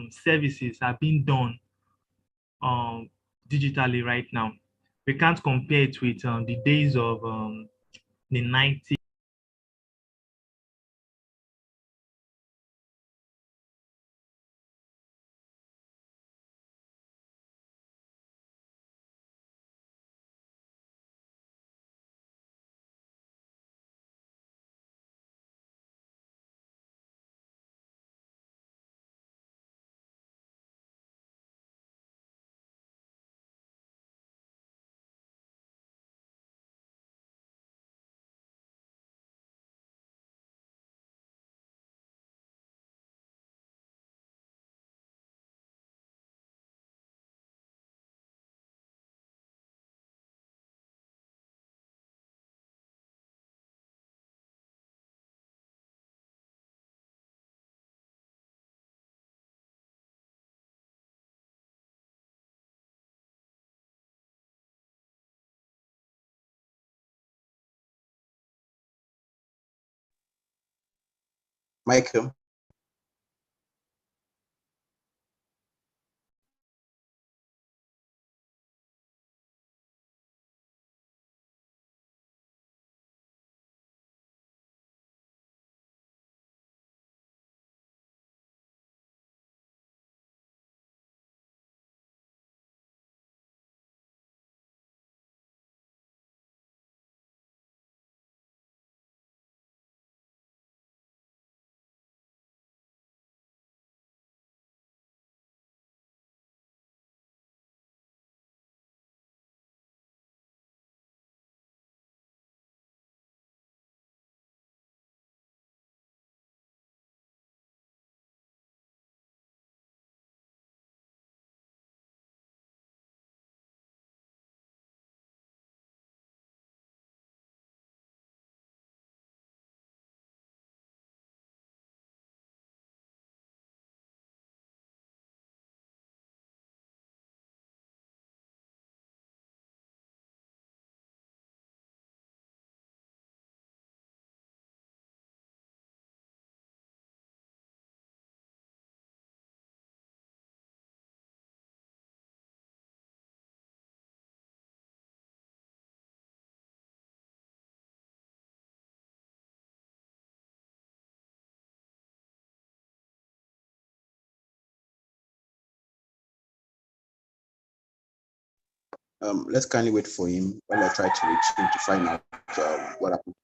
services are being done um, digitally right now. We can't compare it with the days of the 90s. Michael. Let's kindly wait for him while I try to reach him to find out what happened.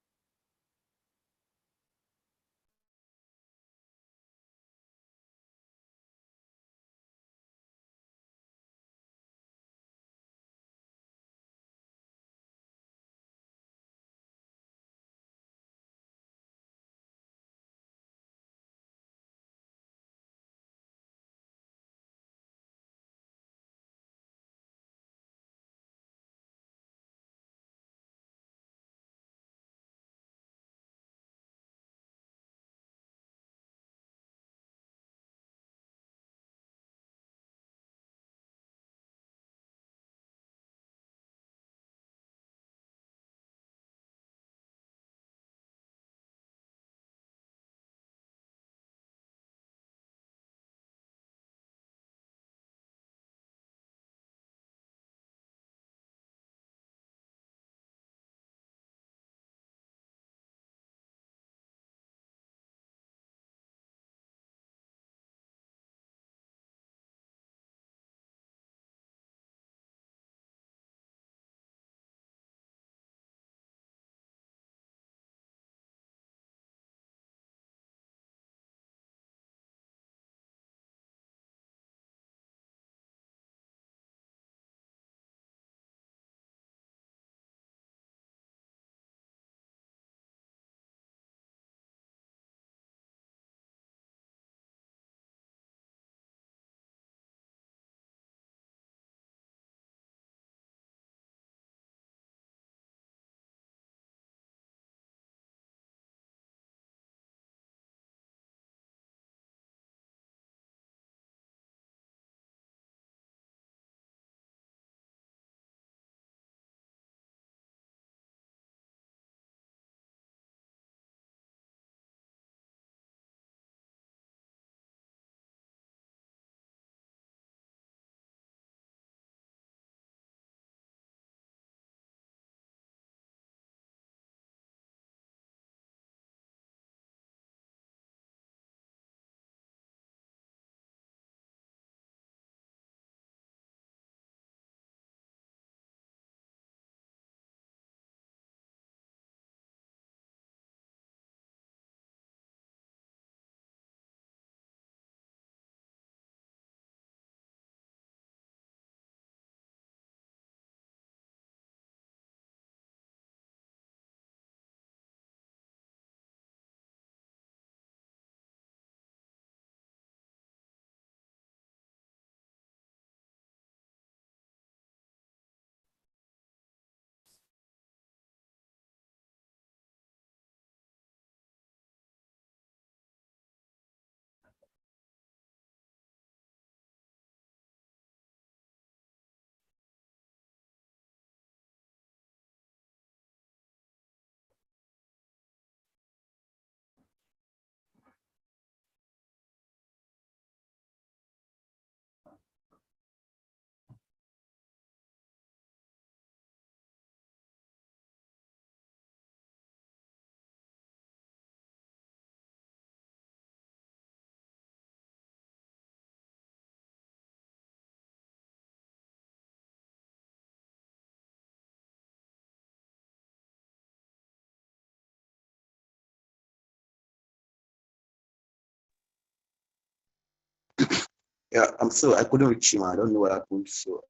Yeah, so I couldn't reach him. I don't know what happened. So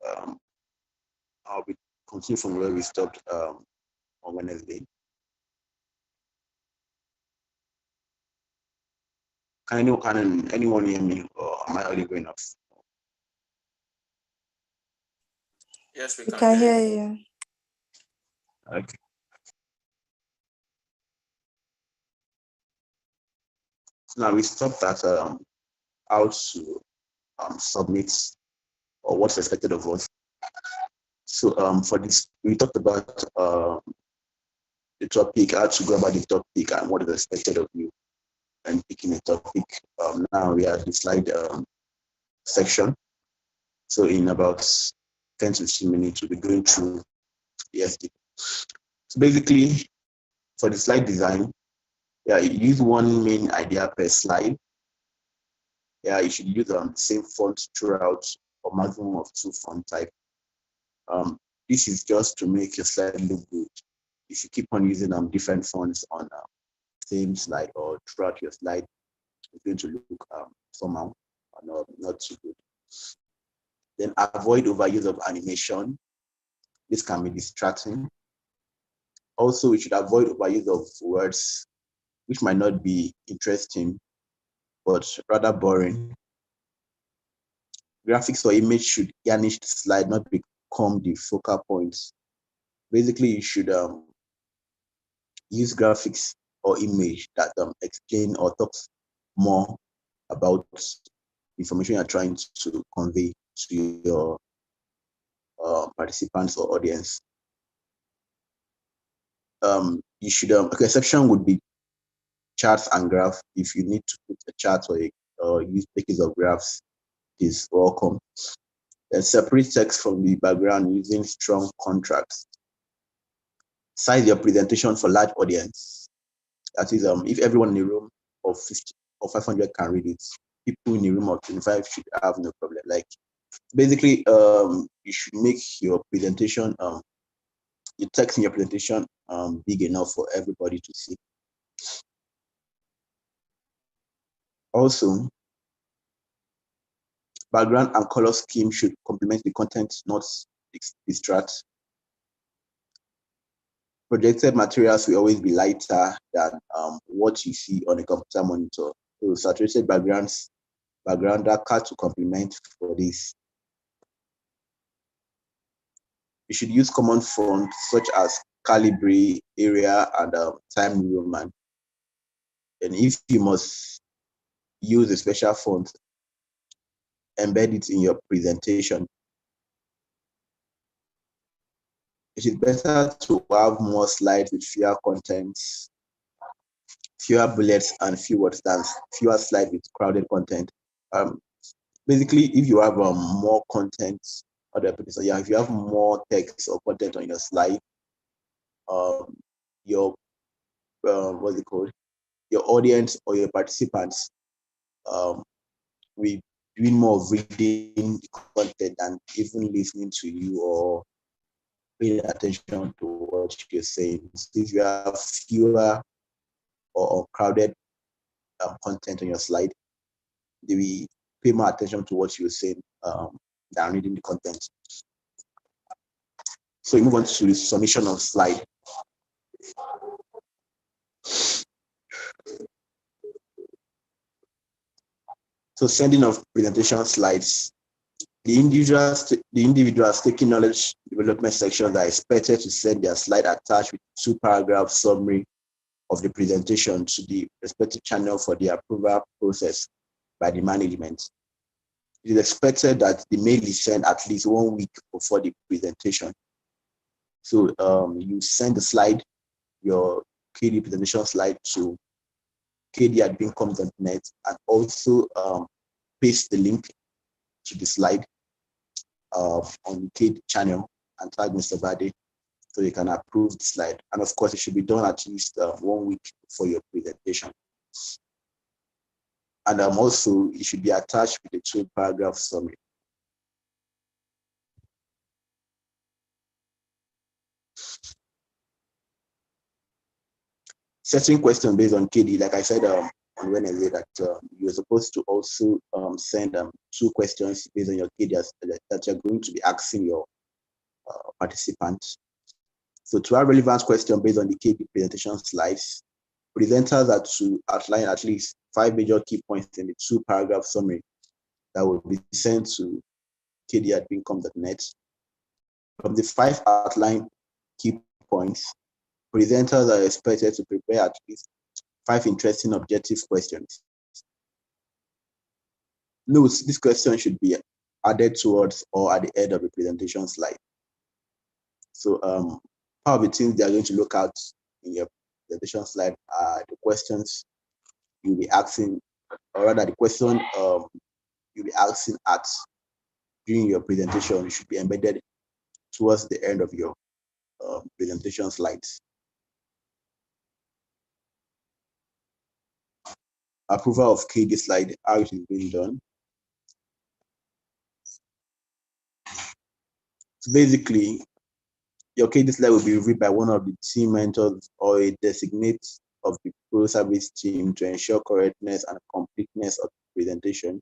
I'll be continue from where we stopped on Wednesday. Can anyone hear me, or am I only going off? Yes, we We can can hear hear you. you. Okay. So now we stopped at how to submit or what's expected of us. So for this, we talked about the topic, how to go about the topic, and what is expected of you and picking a topic. Now we are at the slide section. So in about 10 to 15 minutes, we'll be going through the FTP. So basically, for the slide design, yeah, you use one main idea per slide. Yeah, you should use the same font throughout, or maximum of 2 font type. This is just to make your slide look good. If you keep on using different fonts on same slide or throughout your slide, it's going to look somehow not too good. Then avoid overuse of animation. This can be distracting. Also, we should avoid overuse of words which might not be interesting, but rather boring. Graphics or image should garnish the slide, not become the focal points. Basically, you should use graphics or image that explain or talks more about information you're trying to convey to your participants or audience. You should exception would be charts and graph. If you need to put a chart or use pages of graphs, is welcome. Then separate text from the background using strong contrast. Size your presentation for large audience. That is, if everyone in a room of 50 or 500 can read it, people in a room of 25 should have no problem. Like basically, you should make your presentation, your text in your presentation, big enough for everybody to see. Also, background and color scheme should complement the content, not distract. Projected materials will always be lighter than what you see on a computer monitor. So saturated background darker to complement for this. You should use common fonts such as Calibri, Area, and Time New Roman. And if you must use a special font, embed it in your presentation. It is better to have more slides with fewer contents, fewer bullets, and fewer slides with crowded content. Basically, if you have more content, if you have more text or content on your slide, your what's it called? Your audience or your participants will doing more of reading the content than even listening to you or paying attention to what you're saying. So if you have fewer or crowded content on your slide, they will pay more attention to what you're saying than reading the content. So we move on to the submission of slide. So sending of presentation slides. The individuals taking knowledge development sections are expected to send their slide attached with 2-paragraph summary of the presentation to the respective channel for the approval process by the management. It is expected that the mail is sent at least 1 week before the presentation. So you send the slide, your KD presentation slide, to kd@beamcom.net, and also paste the link to the slide on the KD channel and tag Mr. Bade so you can approve the slide. And of course, it should be done at least 1 week before your presentation. And also, it should be attached with a 2-paragraph summary. Setting questions based on KD, like I said, on Wednesday that you're supposed to also send 2 questions based on your KDs that you're going to be asking your participants. So to have relevant question based on the KD presentation slides, presenters are to outline at least 5 major key points in the 2-paragraph summary that will be sent to kd@beacom.net. From the 5 outlined key points, presenters are expected to prepare at least 5 interesting objective questions. Note, this question should be added towards or at the end of the presentation slide. So part of the things they are going to look out in your presentation slide are the questions you'll be asking, or rather the question you'll be asking at during your presentation should be embedded towards the end of your presentation slides. Approval of KD slide, how it is being done. So basically, your KD slide will be reviewed by one of the team mentors or a designate of the pro service team to ensure correctness and completeness of the presentation.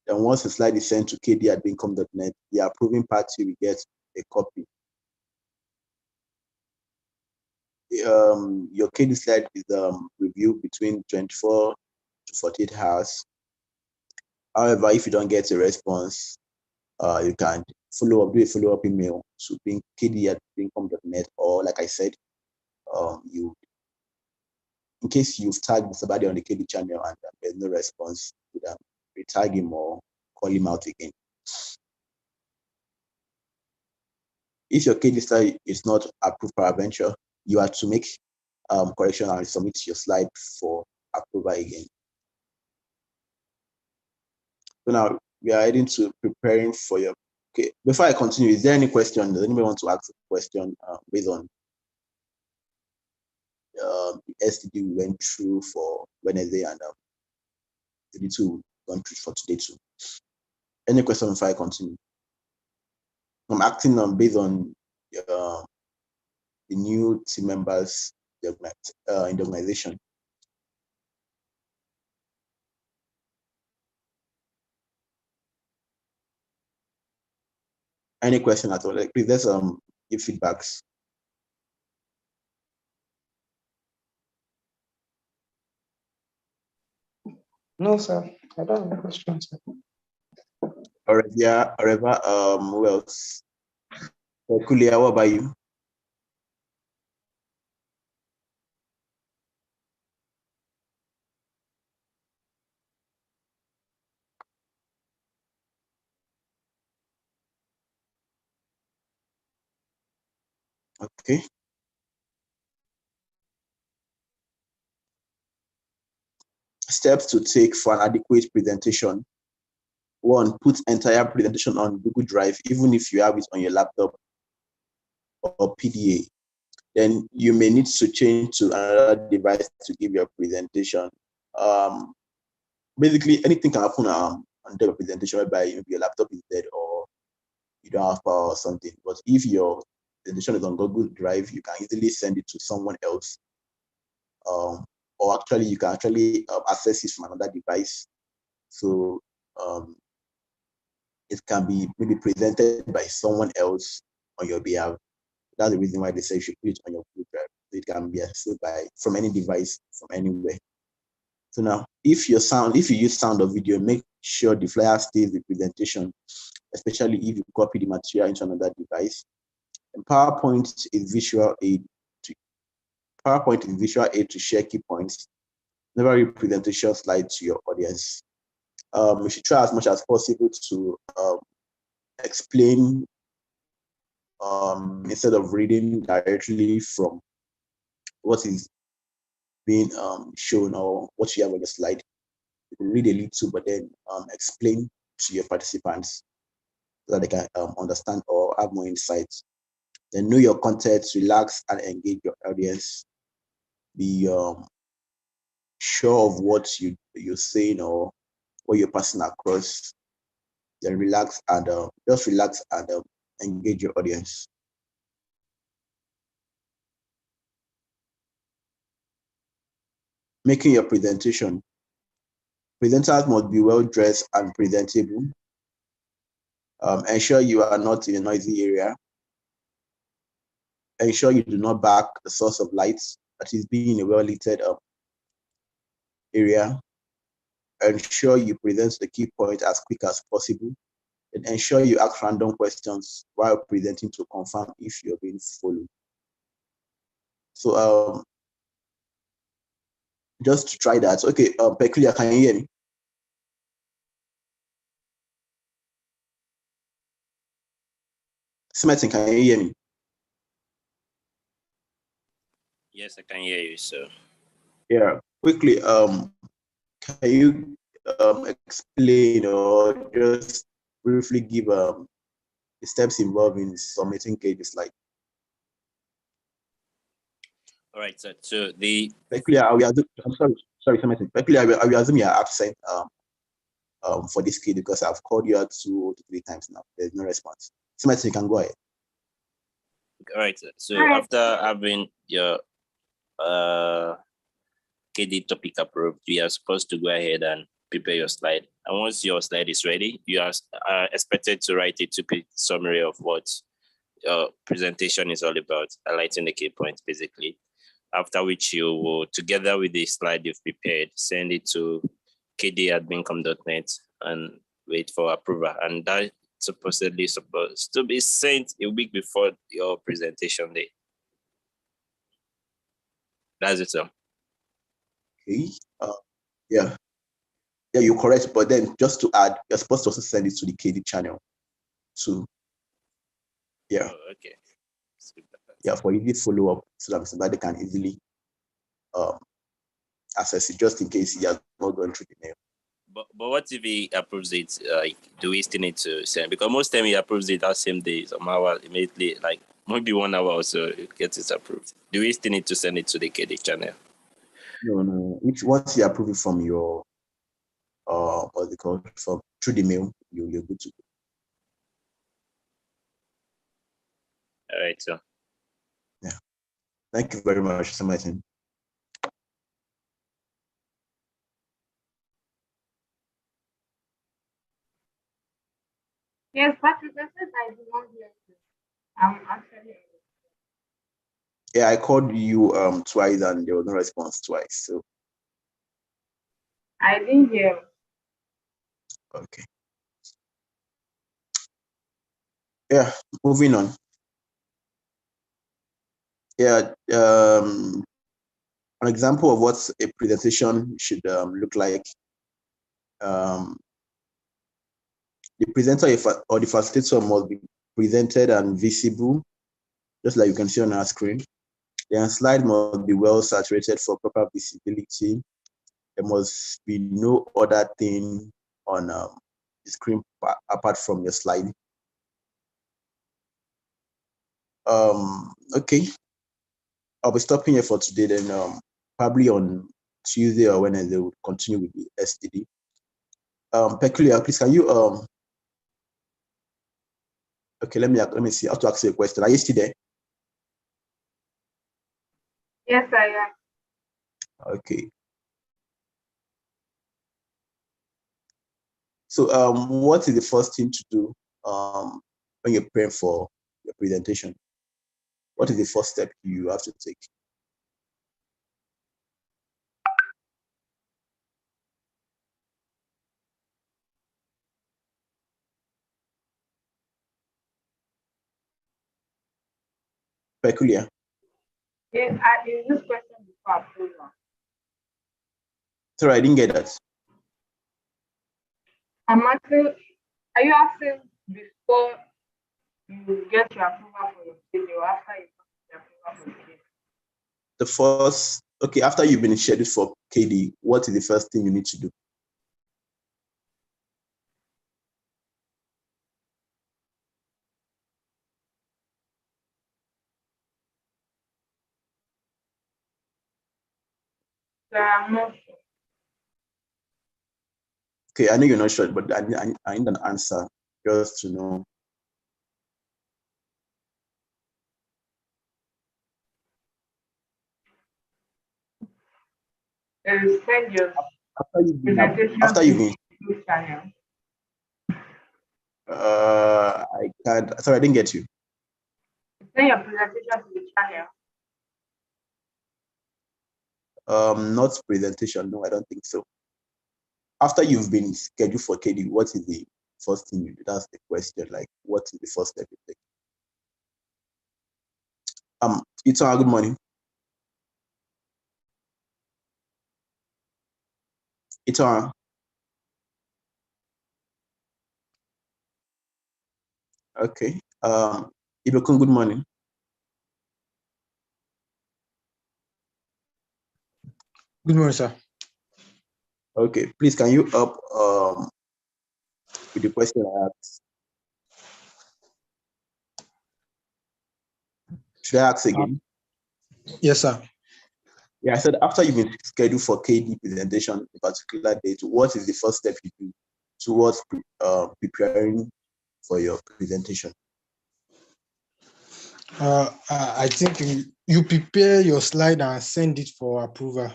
Then once the slide is sent to kd@beacom.net, the approving party will get a copy. Your KD slide is reviewed between 24 to 48 hours. However, if you don't get a response, you can do a follow-up email to kd@beacom.net, or like I said, in case you've tagged somebody on the KD channel and there's no response, you can retag him or call him out again. If your KD slide is not approved peradventure, you have to make correction and submit your slide for approval again. So now we are heading to preparing for your. Okay, before I continue, is there any question? Does anybody want to ask a question based on the STD we went through for Wednesday and the little we went through for today too? Any question before I continue? I'm acting on based on the new team members in the organization. Any question at all? Like, please let's give feedbacks. No, sir. I don't have any questions, sir. All right, yeah, Areva, who else? Kulia, what about you? Okay. Steps to take for an adequate presentation. 1, put entire presentation on Google Drive, even if you have it on your laptop or PDA. Then you may need to change to another device to give your presentation. Basically, anything can happen on the presentation whereby your laptop is dead or you don't have power or something. But if your presentation is on Google Drive, you can easily send it to someone else. Or actually, you can actually access it from another device. So it can be maybe presented by someone else on your behalf. That's the reason why they say you should put it on your Google Drive. So it can be accessed from any device, from anywhere. So now, if you use sound or video, make sure the flyer stays the presentation, especially if you copy the material into another device. And PowerPoint is visual aid to share key points. Never read presentation slides to your audience. You should try as much as possible to explain instead of reading directly from what is being shown or what you have on the slide. You can read a little, but then explain to your participants so that they can understand or have more insights. Then know your content, relax and engage your audience. Be sure of what you're saying or what you're passing across. Then relax and engage your audience. making your presentation. Presenters must be well dressed and presentable. Ensure you are not in a noisy area. Ensure you do not back the source of light, that is, be in a well-lit area. Ensure you present the key point as quick as possible. And ensure you ask random questions while presenting to confirm if you're being followed. So just to try that. Okay, Peculiar, can you hear me? Smetin, can you hear me? Yes, I can hear you, sir. Yeah, quickly, can you explain or just briefly give the steps involved in submitting cases like? All right, sir. So the Peculiar, I'm sorry, Smetin. Peculiar, I will assume you are absent for this case because I've called you out 2 to 3 times now. There's no response. Smetin, you can go ahead. all right, sir. So after having your KD topic approved, you are supposed to go ahead and prepare your slide. And once your slide is ready, you are expected to write a 2-page summary of what your presentation is all about, highlighting the key points basically. After which you will, together with the slide you've prepared, send it to kd@beacom.net and wait for approval. And that's supposedly supposed to be sent a week before your presentation day. That's it, sir. Okay. Yeah, you're correct. But then just to add, you're supposed to also send it to the KD channel too. Yeah. Oh, okay. Yeah, for easy follow-up so that somebody can easily access it just in case he has not gone through the mail. But what if he approves it? Do we still need to send? Because most time he approves it that same day, some hour immediately, like maybe 1 hour or so, it gets it approved. Do we still need to send it to the KD channel? No. Once you approve it from your what's it called, from through the mail, you're good to go. All right, so. Yeah. Thank you very much, Mr. Martin. Yes, Patrick, I said I do not hear you. I'm actually. Yeah, I called you twice and there was no response twice. So I didn't hear. okay. Yeah, moving on. Yeah, an example of what a presentation should look like. The presenter or the facilitator must be presented and visible, just like you can see on our screen. The slide must be well saturated for proper visibility. There must be no other thing on the screen apart from your slide. Okay, I'll be stopping here for today. Then probably on Tuesday or Wednesday we'll continue with the STD. Peculiar, please can you okay, let me see. I have to ask you a question. Are you still there? Yes, I am. Okay. So what is the first thing to do when you're preparing for your presentation? What is the first step you have to take? Peculiar. Yes, I used this question before approval. Sorry, I didn't get that. I'm asking, are you asking before you get your approval for your video or after you get your approval for your video? The first, okay, after you've been scheduled for KD, what is the first thing you need to do? So I'm not sure. Okay, I know you're not sure, but I need an answer just to know. Send your After you've been, presentation after to you've been, the YouTube channel. I can't. Sorry, I didn't get you. Send your presentation to the channel. Not presentation. No, I don't think so. After you've been scheduled for KD, what is the first thing you do? That's the question. Like, what is the first step you take? It's a good morning. It's a okay. Ibekun, good morning. Good morning, sir. Okay, please can you up with the question I asked? Should I ask again? Yes, sir. Yeah, I said after you've been scheduled for KD presentation, a particular date, what is the first step you do towards preparing for your presentation? I think you prepare your slide and send it for approval.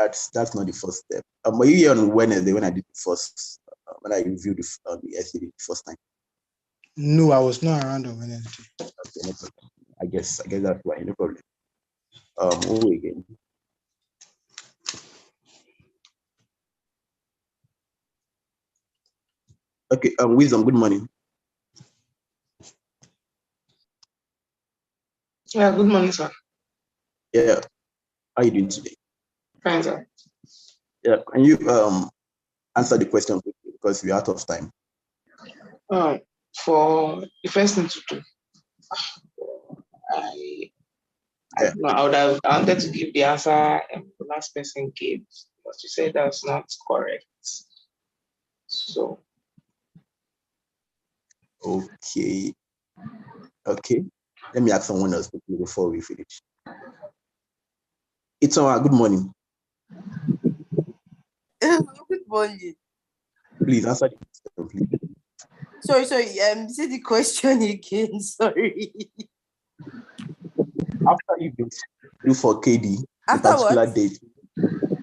That's not the first step. Were you here on Wednesday when I did the first when I reviewed the essay the first time? No, I was not around on Wednesday. Okay, no problem. I guess that's why. No problem. Who again? Okay. Wisdom. Good morning. Yeah, good morning, sir. Yeah. How are you doing today? Fine, sir. Yeah. Can you answer the question quickly because we're out of time? For the first thing to do, I don't know, I wanted to give the answer the last person gave, but you said that's not correct. So Okay. Okay. Let me ask someone else quickly before we finish. It's good morning. Good morning. Please answer the question, please. Sorry. Say the question again. Sorry. After you've been scheduled for KD, After a particular what? date.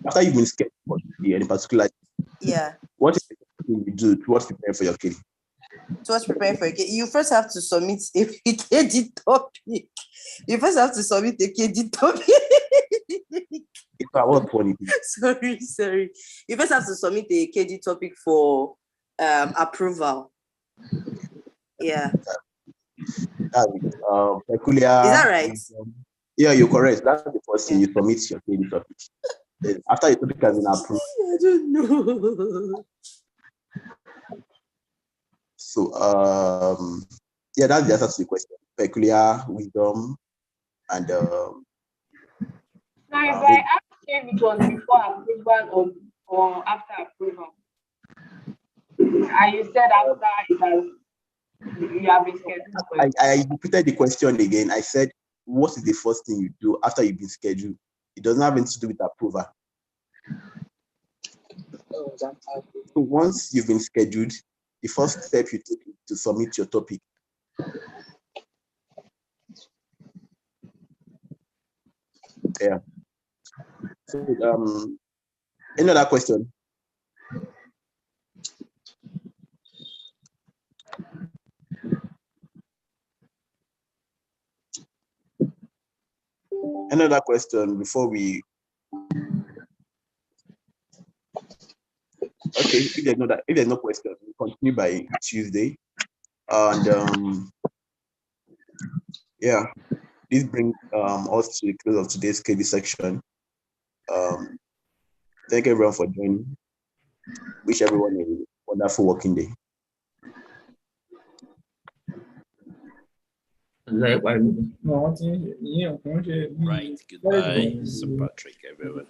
After you've been scheduled for KD and a particular date, Yeah. what is the thing you do towards preparing for your KD? Towards preparing for a KD, you first have to submit a KD topic. You first have to submit a KD topic. It's what funny. Sorry. You first have to submit a KD topic for approval. Yeah. Peculiar. Is that right? Yeah, you're correct. That's the first thing you submit your KD topic. Then after your topic has been approved. I don't know. So yeah, that's the answer to the question. Peculiar, wisdom, and So if I ask if it was before approval or after approval, and you said after it has you have been scheduled for it. I repeated the question again. I said, what is the first thing you do after you've been scheduled? It doesn't have anything to do with approval. So once you've been scheduled, the first step you take is to submit your topic. Yeah. So any other question? Another question before we. Okay, if there's no question, we'll continue by Tuesday. And yeah, this brings us to the close of today's KB section. Thank everyone for joining. Wish everyone a wonderful working day. Right, goodbye, Sir Patrick, everyone.